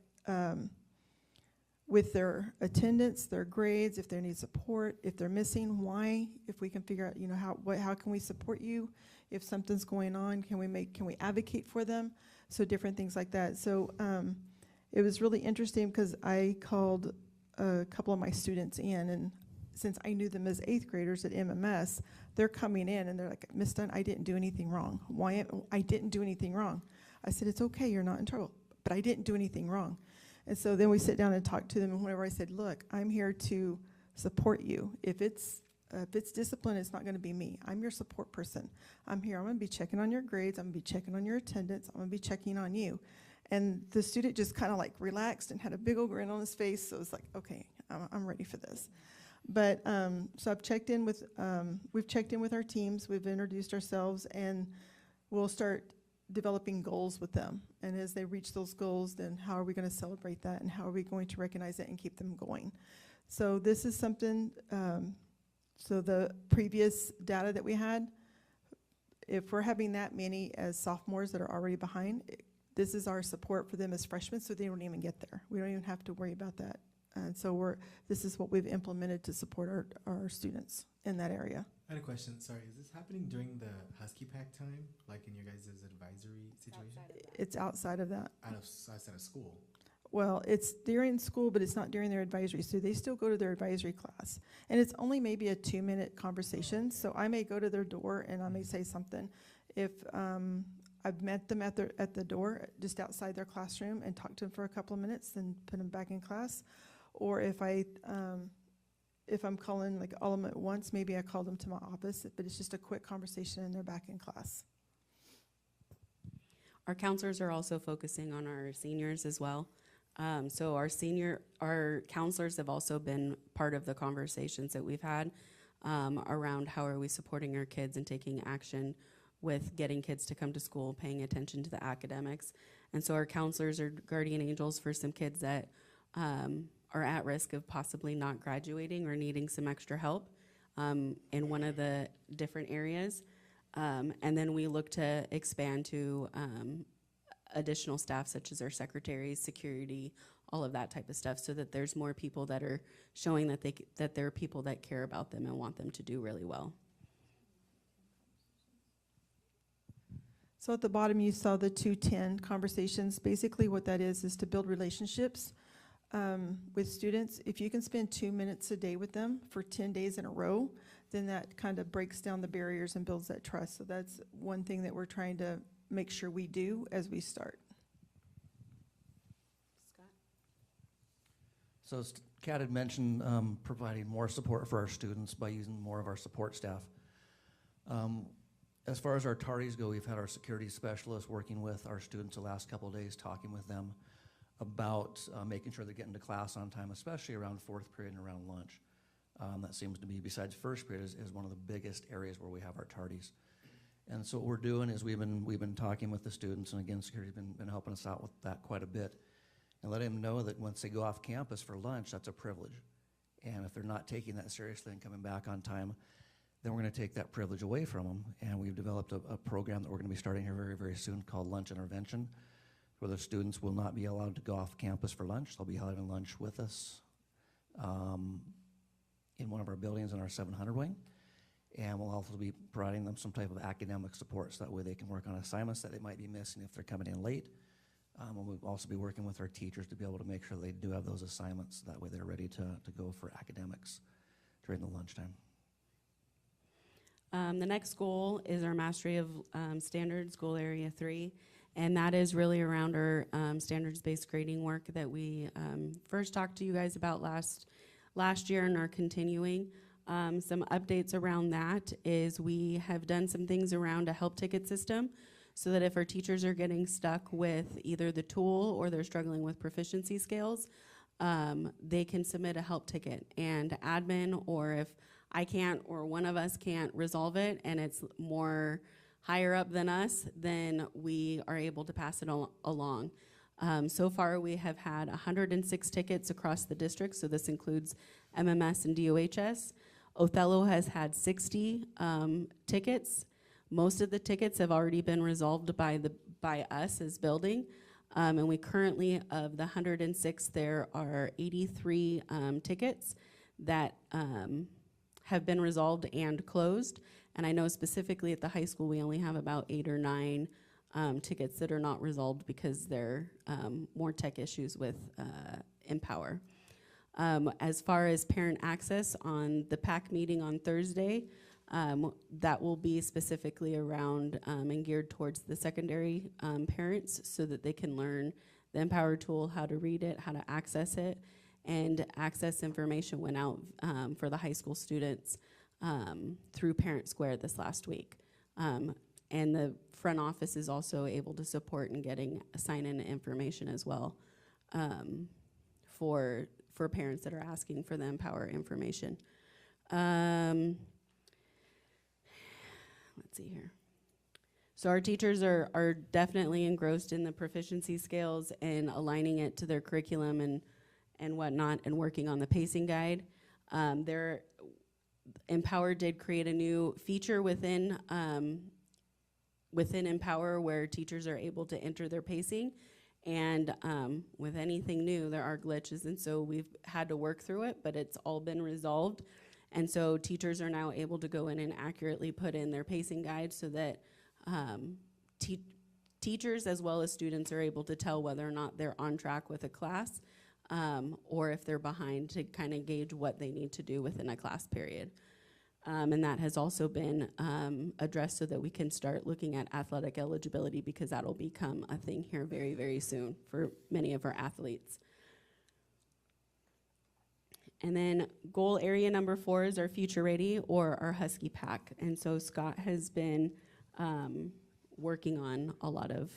with their attendance, their grades, if they need support, if they're missing, why, if we can figure out, you know, how can we support you, if something's going on, can we advocate for them, so different things like that. So it was really interesting because I called a couple of my students in, and since I knew them as 8th graders at MMS, they're coming in and they're like, Miss Dunn, I didn't do anything wrong. Why? I didn't do anything wrong. I said, it's okay, you're not in trouble, but I didn't do anything wrong. And so then we sit down and talk to them, and whenever I said, look, I'm here to support you. If it's discipline, it's not going to be me. I'm your support person. I'm here. I'm going to be checking on your grades. I'm going to be checking on your attendance. I'm going to be checking on you. And the student just kind of like relaxed and had a big old grin on his face. So it's like, okay, I'm ready for this. But so I've checked in with, we've checked in with our teams. We've introduced ourselves, and we'll start developing goals with them. And as they reach those goals, then how are we going to celebrate that, and how are we going to recognize it and keep them going? So this is something, so the previous data that we had, if we're having that many as sophomores that are already behind, this is our support for them as freshmen, so they don't even get there. We don't even have to worry about that. And so this is what we've implemented to support our students in that area. I had a question. Sorry, is this happening during the Husky Pack time, like in your guys' advisory situation? It's outside of that. Outside of school. well, it's during school, but it's not during their advisory, so they still go to their advisory class. And it's only maybe a 2-minute conversation, so I may go to their door and I may say something. If I've met them at the door, just outside their classroom, and talked to them for a couple of minutes, then put them back in class. Or if I'm calling like all of them at once, maybe I call them to my office, but it's just a quick conversation and they're back in class. Our counselors are also focusing on our seniors as well. So our counselors have also been part of the conversations that we've had around how are we supporting our kids and taking action with getting kids to come to school, paying attention to the academics. And so our counselors are guardian angels for some kids that are at risk of possibly not graduating or needing some extra help in one of the different areas. And then we look to expand to additional staff such as our secretaries, security, all of that type of stuff, so that there's more people that are showing that there are people that care about them and want them to do really well. So at the bottom, you saw the 210 conversations. Basically what that is to build relationships with students. If you can spend 2 minutes a day with them for 10 days in a row, then that kind of breaks down the barriers and builds that trust. So that's one thing that we're trying to make sure we do as we start. Scott? So Kat had mentioned providing more support for our students by using more of our support staff. As far as our tardies go, we've had our security specialists working with our students the last couple of days, talking with them about making sure they're getting to class on time, especially around fourth period and around lunch. That seems to be, besides first period, is one of the biggest areas where we have our tardies. And so what we're doing is we've been talking with the students, and again, security's been helping us out with that quite a bit, and letting them know that once they go off campus for lunch, that's a privilege. And if they're not taking that seriously and coming back on time, then we're going to take that privilege away from them. And we've developed a program that we're going to be starting here very, very soon called Lunch Intervention, where the students will not be allowed to go off campus for lunch. They'll be having lunch with us in one of our buildings in our 700 wing. And we'll also be providing them some type of academic support so that way they can work on assignments that they might be missing if they're coming in late. And we'll also be working with our teachers to be able to make sure they do have those assignments. That way they're ready to go for academics during the lunchtime. The next goal is our Mastery of Standards, Goal Area 3. And that is really around our standards-based grading work that we first talked to you guys about last year and are continuing. Some updates around that is we have done some things around a help ticket system so that if our teachers are getting stuck with either the tool or they're struggling with proficiency scales, they can submit a help ticket. And admin, or if I can't or one of us can't resolve it and it's more higher up than us, then we are able to pass it along. So far, we have had 106 tickets across the district, so this includes MMS and DOHS. Othello has had 60 tickets. Most of the tickets have already been resolved by us as building, and we currently, of the 106, there are 83 tickets that have been resolved and closed. And I know specifically at the high school, we only have about 8 or 9 tickets that are not resolved because they're more tech issues with Empower. As far as parent access on the PAC meeting on Thursday, that will be specifically around and geared towards the secondary parents so that they can learn the Empower tool, how to read it, how to access it, and access information went out for the high school students through Parent Square this last week. And the front office is also able to support in getting sign-in information as well for parents that are asking for the Empower information. Let's see here. So our teachers are definitely engrossed in the proficiency scales and aligning it to their curriculum and whatnot, and working on the pacing guide. Empower did create a new feature within Empower where teachers are able to enter their pacing. And with anything new, there are glitches, and so we've had to work through it, but it's all been resolved. And so teachers are now able to go in and accurately put in their pacing guide so that teachers as well as students are able to tell whether or not they're on track with a class or if they're behind, to kind of gauge what they need to do within a class period. And that has also been addressed so that we can start looking at athletic eligibility, because that'll become a thing here very, very soon for many of our athletes. And then goal area number 4 is our Future Ready, or our Husky Pack. And so Scott has been working on a lot of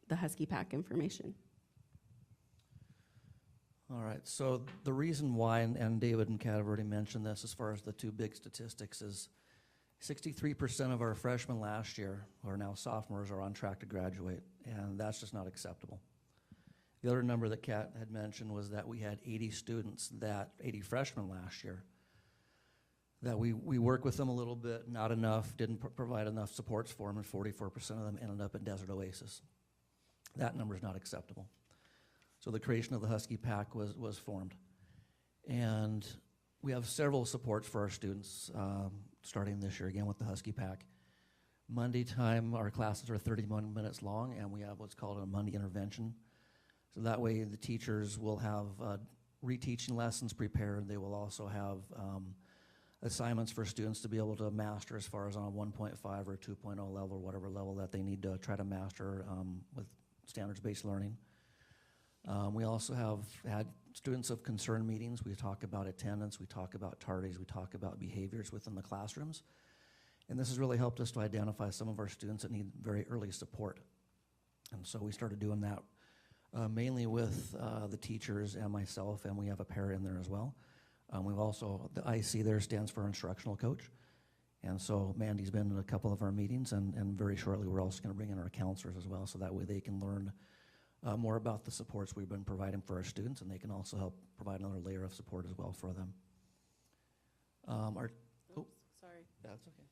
the Husky Pack information. All right, so the reason why, and David and Kat have already mentioned this as far as the two big statistics, is 63% of our freshmen last year, who are now sophomores, are on track to graduate, and that's just not acceptable. The other number that Kat had mentioned was that we had 80 freshmen last year, that we worked with them a little bit, not enough, didn't provide enough supports for them, and 44% of them ended up in Desert Oasis. That number is not acceptable. So the creation of the Husky Pack was formed. And we have several supports for our students, starting this year again with the Husky Pack. Monday time, our classes are 31 minutes long, and we have what's called a Monday intervention. So that way the teachers will have reteaching lessons prepared. They will also have assignments for students to be able to master as far as on a 1.5 or 2.0 level, or whatever level that they need to try to master with standards-based learning. We also have had students of concern meetings. We talk about attendance, we talk about tardies, we talk about behaviors within the classrooms. And this has really helped us to identify some of our students that need very early support. And so we started doing that mainly with the teachers and myself, and we have a pair in there as well. We've also, the IC there stands for instructional coach. And so Mandy's been in a couple of our meetings, and very shortly we're also gonna bring in our counselors as well, so that way they can learn more about the supports we've been providing for our students, and they can also help provide another layer of support as well for them. Sorry. That's okay.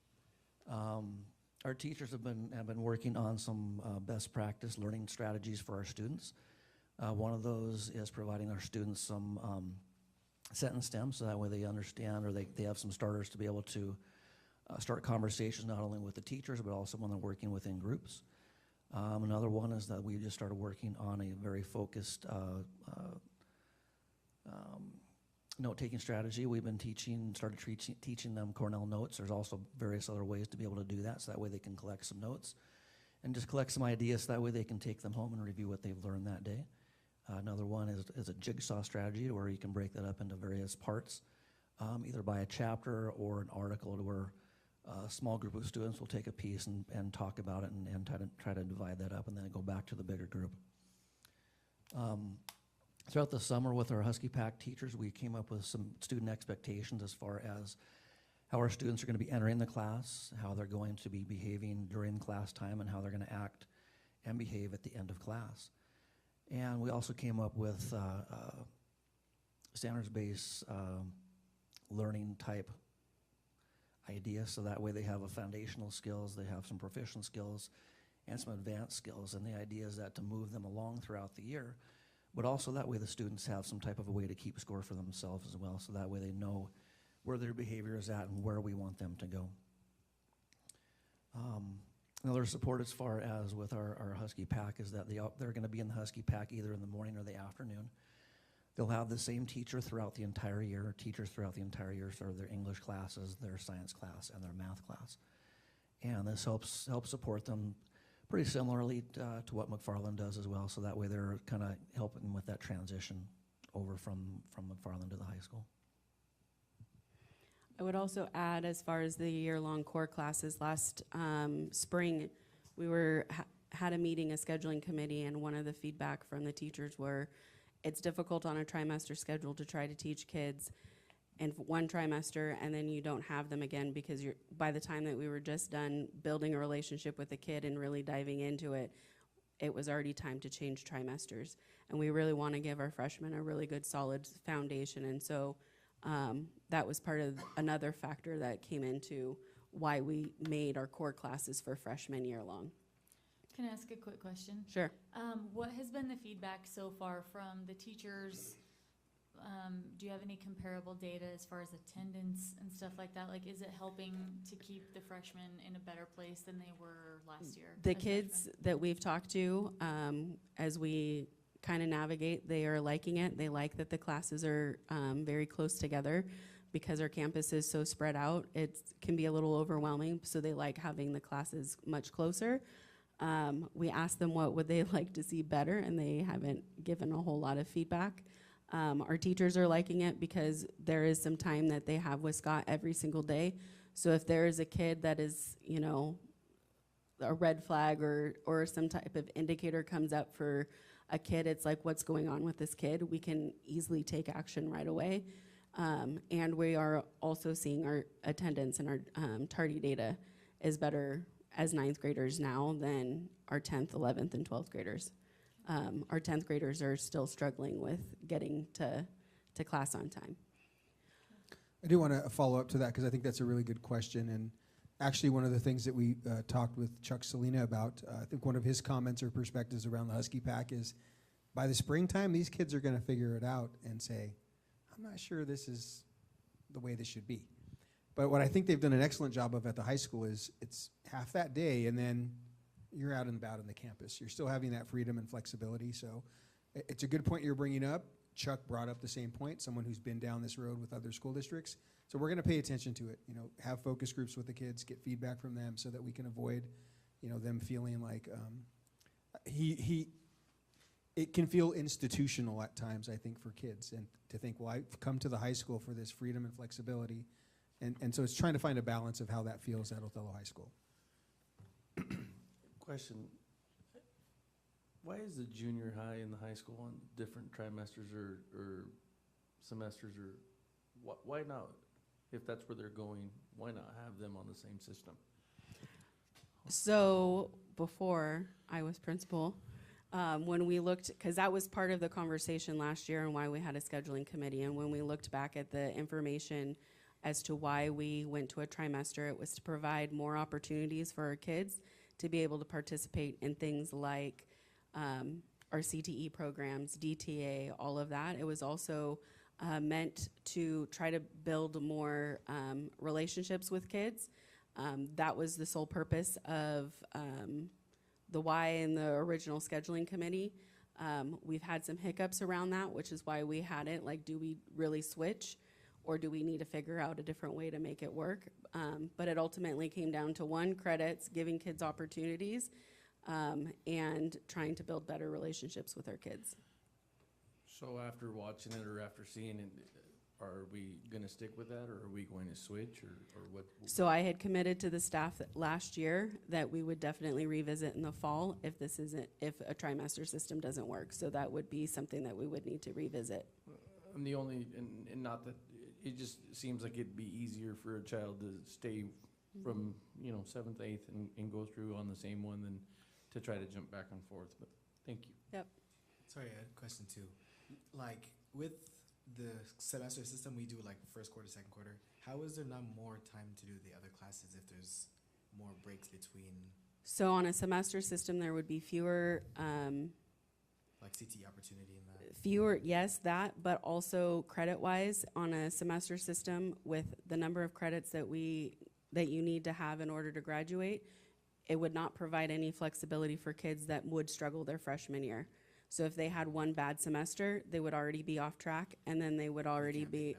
Our teachers have been working on some best practice learning strategies for our students. One of those is providing our students some sentence stems, so that way they understand, or they have some starters to be able to start conversations not only with the teachers, but also when they're working within groups. Another one is that we just started working on a very focused note-taking strategy. We've been started teaching them Cornell Notes. There's also various other ways to be able to do that, so that way they can collect some notes and just collect some ideas, so that way they can take them home and review what they've learned that day. Another one is a jigsaw strategy, where you can break that up into various parts, either by a chapter or an article, to where a small group of students will take a piece and talk about it and try to divide that up, and then go back to the bigger group. Throughout the summer with our Husky Pack teachers, we came up with some student expectations as far as how our students are going to be entering the class, how they're going to be behaving during class time, and how they're going to act and behave at the end of class. And we also came up with standards-based learning type ideas, so that way they have a foundational skills, they have some proficient skills, and some advanced skills. And the idea is that to move them along throughout the year, but also that way the students have some type of a way to keep score for themselves as well, so that way they know where their behavior is at and where we want them to go. Another support as far as with our Husky Pack is that they're going to be in the Husky Pack either in the morning or the afternoon. They'll have the same teacher throughout the entire year, teachers throughout the entire year for their English classes, their science class, and their math class. And this helps support them pretty similarly to what McFarland does as well, so that way they're kind of helping with that transition over from McFarland to the high school. I would also add, as far as the year-long core classes, last spring we had a meeting, a scheduling committee, and one of the feedback from the teachers were it's difficult on a trimester schedule to try to teach kids in one trimester, and then you don't have them again, because by the time that we were just done building a relationship with a kid and really diving into it, it was already time to change trimesters. And we really want to give our freshmen a really good solid foundation, and so that was part of another factor that came into why we made our core classes for freshman year long. Can I ask a quick question? Sure. What has been the feedback so far from the teachers do you have any comparable data as far as attendance and stuff like that? Like, is it helping to keep the freshmen in a better place than they were last year? The as kids freshmen? that we've talked to, as we kind of navigate, they are liking it. They like that the classes are very close together because our campus is so spread out. It can be a little overwhelming, so they like having the classes much closer. We asked them what would they like to see better, and they haven't given a whole lot of feedback. Our teachers are liking it because there is some time that they have with Scott every single day. So if there is a kid that is, you know, a red flag or some type of indicator comes up for a kid, it's like, what's going on with this kid? We can easily take action right away. And we are also seeing our attendance and our tardy data is better as 9th graders now than our 10th, 11th, and 12th graders. Our 10th graders are still struggling with getting to class on time. I do want to follow up to that because I think that's a really good question. And actually, one of the things that we talked with Chuck Salina about, I think one of his comments or perspectives around the Husky Pack is by the springtime, these kids are going to figure it out and say, I'm not sure this is the way this should be. But what I think they've done an excellent job of at the high school is it's half that day and then you're out and about on the campus. You're still having that freedom and flexibility. So it's a good point you're bringing up. Chuck brought up the same point, someone who's been down this road with other school districts. So we're going to pay attention to it, you know, have focus groups with the kids, get feedback from them so that we can avoid, you know, them feeling like it can feel institutional at times, I think, for kids, and to think, well, I've come to the high school for this freedom and flexibility. And so it's trying to find a balance of how that feels at Othello High School. Question, why is the junior high and the high school on different trimesters or semesters, or why not, if that's where they're going, why not have them on the same system? So before I was principal, when we looked, because that was part of the conversation last year and why we had a scheduling committee, and when we looked back at the information as to why we went to a trimester, it was to provide more opportunities for our kids to be able to participate in things like our CTE programs, DTA, all of that. It was also meant to try to build more relationships with kids. That was the sole purpose of the why in the original scheduling committee. We've had some hiccups around that, which is why we had it, like, do we really switch? Or do we need to figure out a different way to make it work? But it ultimately came down to one, credits, giving kids opportunities, and trying to build better relationships with our kids. So after watching it or after seeing it, are we going to stick with that, or are we going to switch, or what? So I had committed to the staff that last year that we would definitely revisit in the fall if if a trimester system doesn't work. So that would be something that we would need to revisit. I'm the only, and not that, it just seems like it'd be easier for a child to stay from, you know, 7th, 8th and go through on the same one than to try to jump back and forth, but thank you. Yep. Sorry, I had a question too. Like, with the semester system, we do like first quarter, second quarter. How is there not more time to do the other classes if there's more breaks between, So on a semester system, there would be fewer like CT opportunity in that? Yes, that, but also credit-wise on a semester system with the number of credits that you need to have in order to graduate, it would not provide any flexibility for kids that would struggle their freshman year. So if they had one bad semester, they would already be off track, and then they would already be,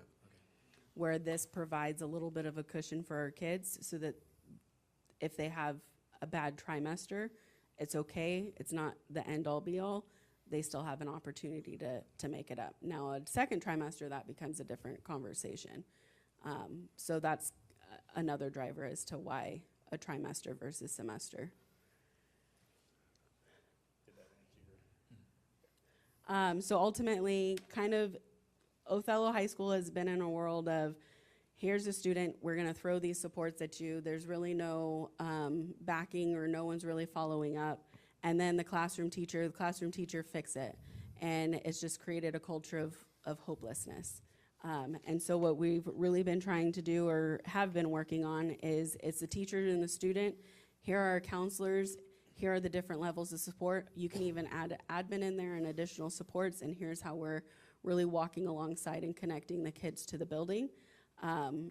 where this provides a little bit of a cushion for our kids so that if they have a bad trimester, it's okay, it's not the end-all be-all. They still have an opportunity to make it up. Now, a second trimester, that becomes a different conversation. So that's another driver as to why a trimester versus semester. So ultimately, kind of, Othello High School has been in a world of, here's a student, we're gonna throw these supports at you. There's really no backing, or no one's really following up. And then the classroom teacher fix it. And it's just created a culture of hopelessness. And so what we've really been trying to do, or have been working on, is it's the teacher and the student. Here are our counselors. Here are the different levels of support. You can even add admin in there and additional supports, and here's how we're really walking alongside and connecting the kids to the building,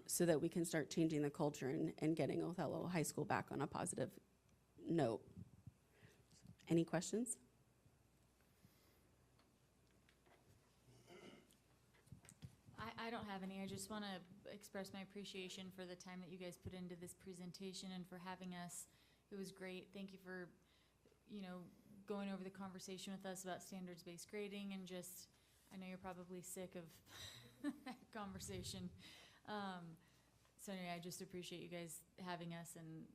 so that we can start changing the culture and getting Othello High School back on a positive note. Any questions? I don't have any. I just want to express my appreciation for the time that you guys put into this presentation and for having us. It was great. Thank you for, going over the conversation with us about standards-based grading and just, I know you're probably sick of that conversation. So anyway, I just appreciate you guys having us and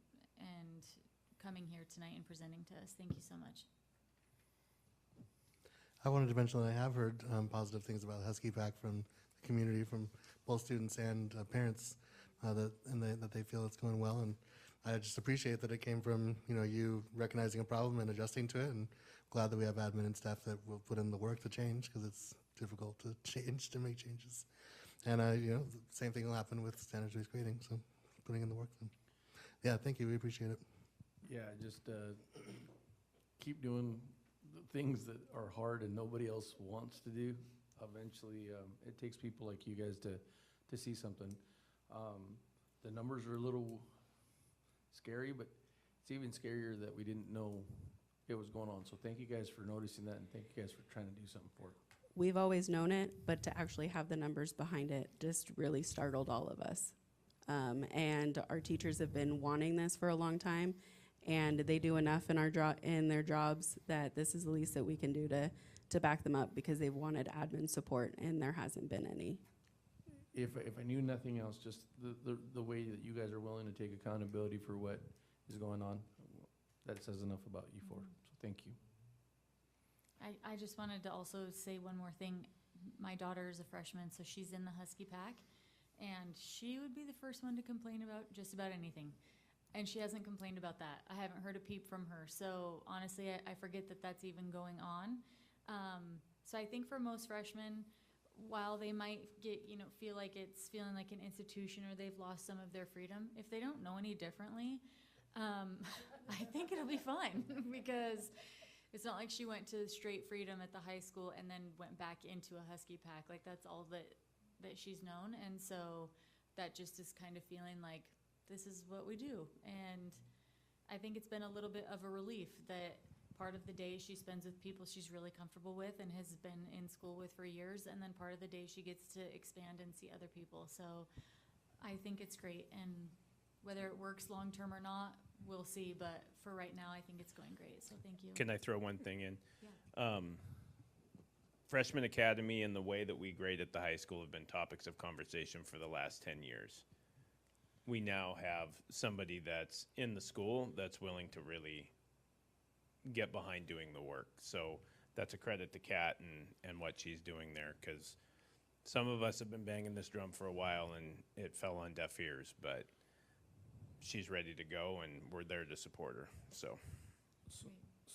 coming here tonight and presenting to us. Thank you so much. I wanted to mention that I have heard positive things about Husky Pack from the community, from both students and parents, that they feel it's going well. And I just appreciate that it came from you recognizing a problem and adjusting to it. And glad that we have admin and staff that will put in the work to change, because it's difficult to make changes. And the same thing will happen with standards-based grading. So putting in the work. Then. Yeah, thank you. We appreciate it. Yeah, just keep doing the things that are hard and nobody else wants to do. Eventually, it takes people like you guys to see something. The numbers are a little scary, but it's even scarier that we didn't know it was going on. So thank you guys for noticing that, and thank you guys for trying to do something for it. We've always known it, but to actually have the numbers behind it just really startled all of us. And our teachers have been wanting this for a long time, and they do enough in their jobs that this is the least that we can do to back them up, because they've wanted admin support and there hasn't been any. If I knew nothing else, just the way that you guys are willing to take accountability for what is going on, that says enough about you four. So thank you. I just wanted to also say one more thing. My daughter is a freshman, so she's in the Husky Pack, and she would be the first one to complain about just about anything. And she hasn't complained about that. I haven't heard a peep from her. So honestly, I forget that that's even going on. So I think for most freshmen, while they might feel like it's feeling like an institution or they've lost some of their freedom, if they don't know any differently, I think it'll be fine because it's not like she went to straight freedom at the high school and then went back into a Husky Pack. Like that's all that she's known. And so that just is kind of feeling like this is what we do. And I think it's been a little bit of a relief that part of the day she spends with people she's really comfortable with and has been in school with for years, and then part of the day she gets to expand and see other people. So I think it's great, and whether it works long term or not, we'll see, but for right now I think it's going great, so thank you. Can I throw one thing in? Yeah. Freshman Academy and the way that we grade at the high school have been topics of conversation for the last 10 years. We now have somebody that's in the school that's willing to really get behind doing the work. So that's a credit to Kat and what she's doing there, because some of us have been banging this drum for a while and it fell on deaf ears, but she's ready to go and we're there to support her. So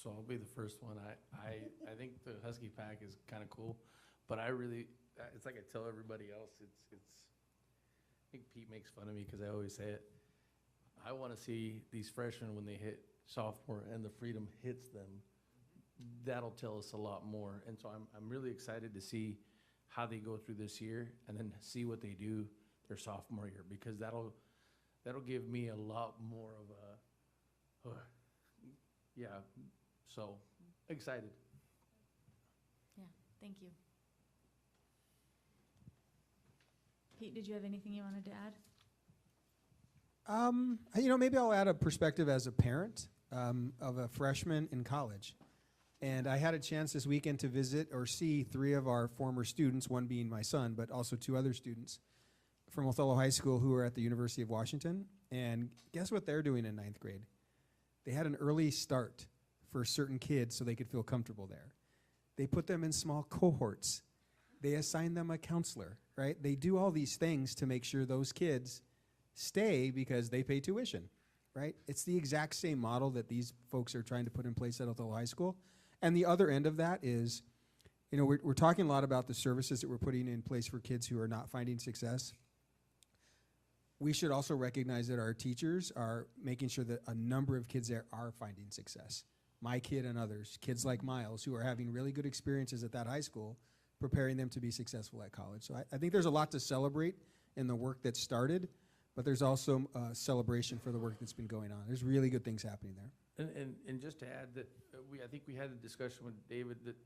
So I'll be the first one. I think the Husky Pack is kind of cool, but it's like I tell everybody else, I think Pete makes fun of me because I always say it. I want to see these freshmen when they hit sophomore and the freedom hits them. That'll tell us a lot more. And so I'm really excited to see how they go through this year and then see what they do their sophomore year, because that'll give me a lot more of a, yeah. So excited. Yeah, thank you. Pete, did you have anything you wanted to add? Maybe I'll add a perspective as a parent of a freshman in college. And I had a chance this weekend to visit or see 3 of our former students, one being my son, but also 2 other students from Othello High School who are at the University of Washington. And guess what they're doing in 9th grade? They had an early start for certain kids so they could feel comfortable there. They put them in small cohorts. They assign them a counselor, right? They do all these things to make sure those kids stay because they pay tuition, right? It's the exact same model that these folks are trying to put in place at Othello High School. And the other end of that is, we're talking a lot about the services that we're putting in place for kids who are not finding success. We should also recognize that our teachers are making sure that a number of kids there are finding success. My kid and others, kids like Miles, who are having really good experiences at that high school, preparing them to be successful at college. So I think there's a lot to celebrate in the work that's started, but there's also celebration for the work that's been going on. There's really good things happening there. And just to add that, I think we had a discussion with David that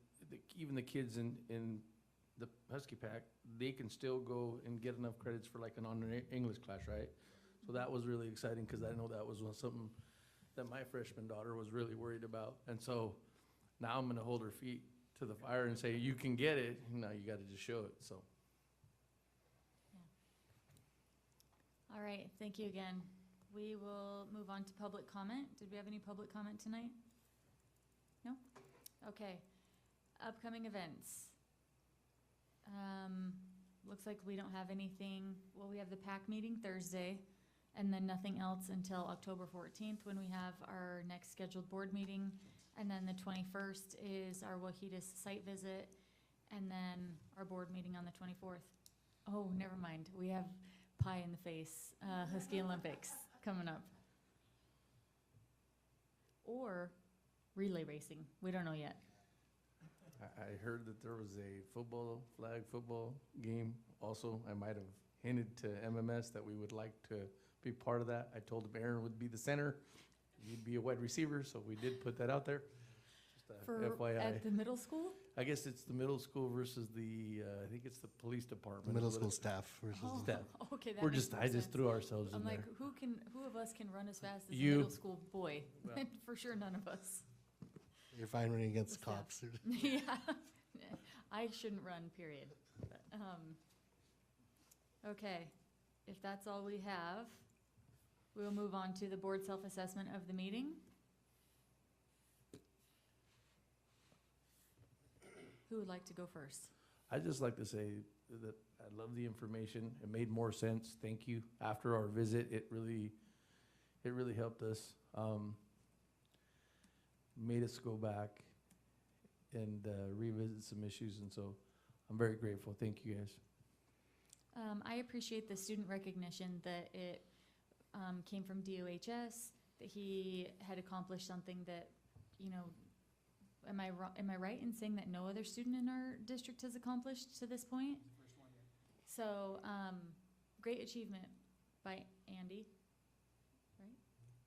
even the kids in the Husky Pack, they can still go and get enough credits for like an honor English class, right? So that was really exciting, because I know that was something that my freshman daughter was really worried about. And so now I'm gonna hold her feet to the fire and say, you can get it, now you gotta just show it, so. All right, thank you again. We will move on to public comment. Did we have any public comment tonight? No? Okay. Upcoming events. Looks like we don't have anything. Well, we have the PAC meeting Thursday, and then nothing else until October 14th, when we have our next scheduled board meeting. And then the 21st is our Wajitas site visit, and then our board meeting on the 24th. Oh, never mind. We have pie in the face, Husky Olympics coming up. Or relay racing. We don't know yet. I heard that there was a flag football game also. I might have hinted to MMS that we would like to be part of that. I told him Aaron would be the center, you'd be a wide receiver, so we did put that out there. Just a For FYI. at the middle school? I guess it's the middle school versus I think it's the police department. Middle school staff versus Staff. Okay, that We're makes just, more I just sense. threw ourselves I'm in like, there. who of us can run as fast as a You. middle school boy? Well. For sure, none of us. you're fine running against The staff. cops. Yeah, I shouldn't run, period. But, okay, if that's all we have, we'll move on to the board self-assessment of the meeting. Who would like to go first? I'd just like to say that I love the information. It made more sense. Thank you. After our visit, it really helped us. Made us go back and revisit some issues, and so I'm very grateful. Thank you, guys. I appreciate the student recognition that it came from DOHS, that he had accomplished something that, you know, am I right in saying that no other student in our district has accomplished to this point? So, great achievement by Andy, right?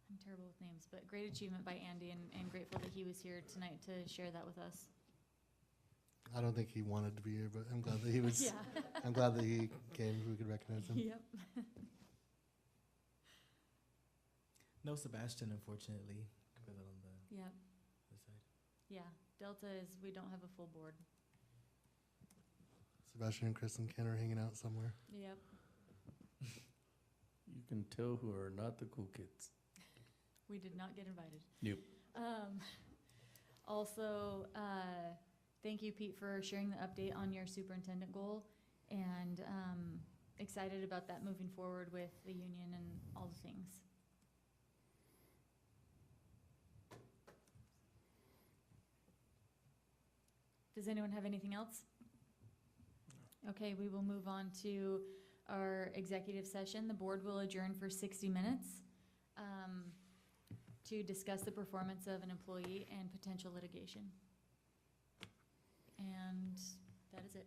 I'm terrible with names, but great achievement by Andy, and grateful that he was here tonight to share that with us. I don't think he wanted to be here, but I'm glad that he was. Yeah. I'm glad that he came. We could recognize him. Yep. No Sebastian, unfortunately. Put that on the Yep. other side. Yeah. Delta is, we don't have a full board. Sebastian and Chris and Ken are hanging out somewhere. Yep. You can tell who are not the cool kids. We did not get invited. Nope. Also, thank you, Pete, for sharing the update on your superintendent goal, and excited about that moving forward with the union and all the things. Does anyone have anything else? Okay, we will move on to our executive session. The board will adjourn for 60 minutes to discuss the performance of an employee and potential litigation. And that is it.